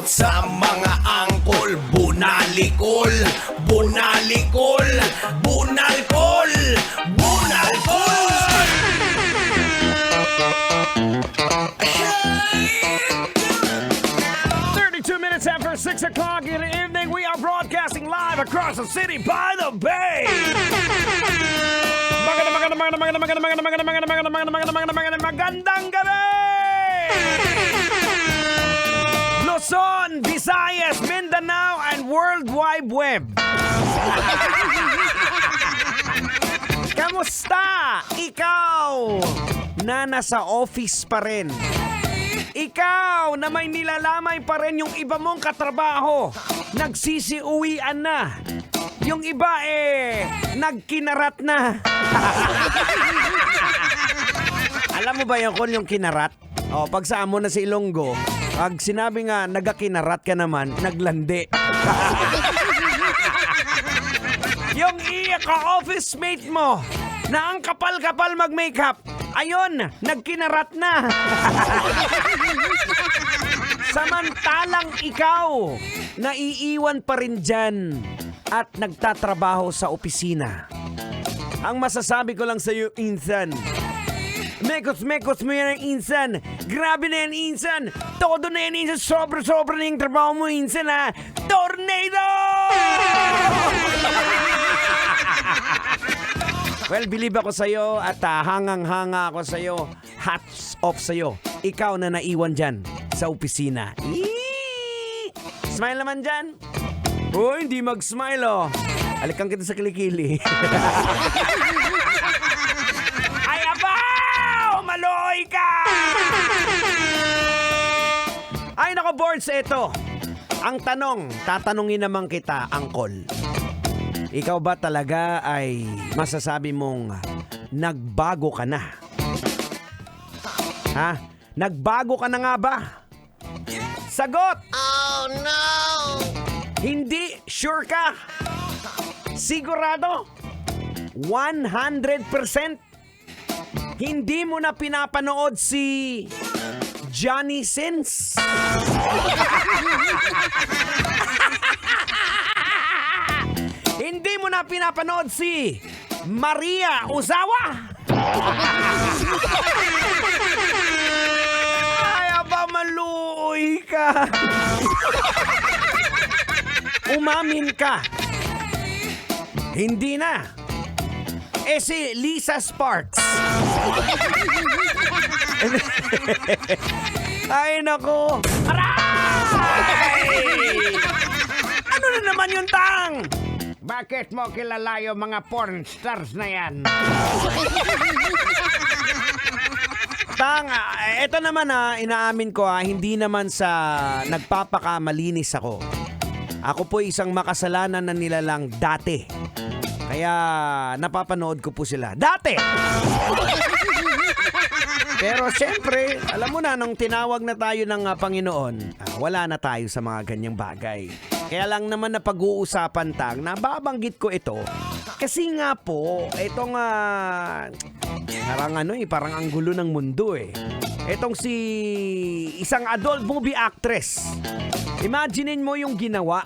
Shoutout sa mga angkol, bunalikol, bunalikol, bunalkol, bunalkol. 32 minutes after 6 o'clock in the evening, we are broadcasting live across the city by the bay. Magandang gabi! Luzon, Visayas, Mindanao, and World Wide Web. Kamusta? Ikaw na nasa office pa rin. Ikaw na may nilalamay pa rin yung iba mong katrabaho. Nagsisiuwian na. Yung iba nagkinarat na. Alam mo ba yung kinarat? O, pag saan mo na si Ilonggo, pag sinabi nga nagakinarat ka naman, naglandi. Yung ka-office mate mo na ang kapal-kapal mag-makeup, ayun, nagkinarat na. Samantalang ikaw, naiiwan pa rin dyan at nagtatrabaho sa opisina. Ang masasabi ko lang sa iyo, insan, mekos mo yan, insan. Grabe na yan, insan. Todo na yan, insan. Sobra-sobra na yung trabaho mo, insan, ha. Tornado! Well, believe ako sa'yo at hangang-hanga ako sa'yo. Hats off sa'yo. Ikaw na naiwan dyan sa opisina. Eee! Smile naman dyan. Oh, hindi mag-smile, oh. Alikan kita sa kilikili. Ay, abaw! Maloy ka! Ay, nako, boards, eto. Ang tanong, tatanungin naman kita, Angkol. Ikaw ba talaga ay masasabi mong nagbago ka na? Ha? Nagbago ka na nga ba? Sagot! Oh no! Hindi, sure ka? Sigurado? 100%? Hindi mo na pinapanood si Johnny Sins? Hindi mo na pinapanood si Maria Ozawa? Ay, aba, maluoy ka. Umamin ka. Hindi na. Si Lisa Sparks. Ay, nako. Aray! Ano na naman yung tang? Bakit mo kilala yung mga porn stars na yan? Tanga, eto naman inaamin ko hindi naman sa nagpapakamalinis ako. Ako po isang makasalanan na nilalang dati. Kaya napapanood ko po sila. Dati! Pero siyempre, alam mo na, nung tinawag na tayo ng Panginoon, wala na tayo sa mga ganyang bagay. Kaya lang naman na pag-uusapan tang, nababanggit ko ito. Kasi nga po, itong parang ang gulo ng mundo eh. Itong si isang adult movie actress. Imaginein mo yung ginawa.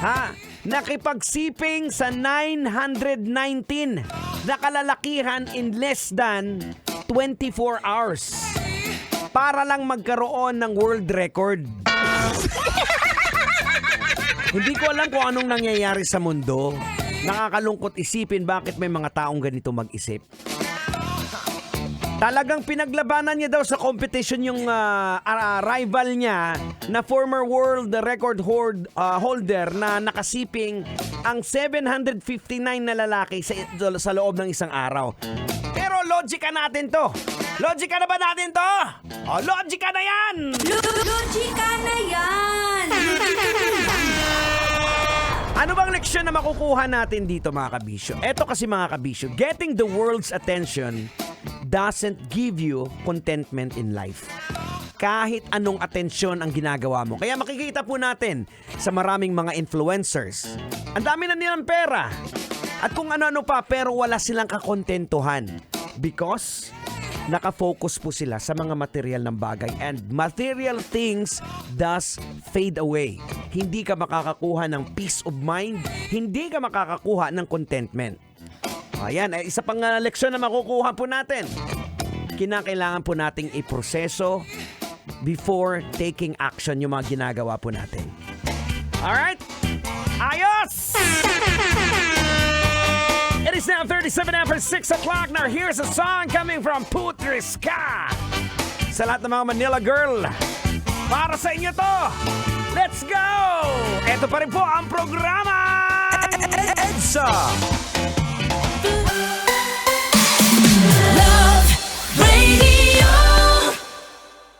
Ha? Nakipagsiping sa 919 na kalalakihan in less than 24 hours para lang magkaroon ng world record. Hindi ko alam kung anong nangyayari sa mundo. Nakakalungkot isipin bakit may mga taong ganito mag-isip. Talagang pinaglabanan niya daw sa competition yung rival niya na former world record holder na nakasiping ang 759 na lalaki sa loob ng isang araw. Pero logika natin to. Logika na ba natin to? O, logika na yan! Logika na yan! Ano bang leksyon na makukuha natin dito, mga kabisyo? Eto kasi, mga kabisyo, getting the world's attention doesn't give you contentment in life. Kahit anong atensyon ang ginagawa mo. Kaya makikita po natin sa maraming mga influencers. Ang dami na nilang pera. At kung ano-ano pa, pero wala silang kakontentuhan. Because nakafocus po sila sa mga material ng bagay, and material things does fade away. Hindi ka makakakuha ng peace of mind, hindi ka makakakuha ng contentment. Ayan, isa pang leksyon na makukuha po natin. Kinakailangan po nating iproseso before taking action yung mga ginagawa po natin. Alright? Ayos! It is now 37 after 6 o'clock. Now here's a song coming from Putriska. Sa lahat ng mga Manila girl, para sa inyo to. Let's go! Ito pa rin po ang programa. EDSA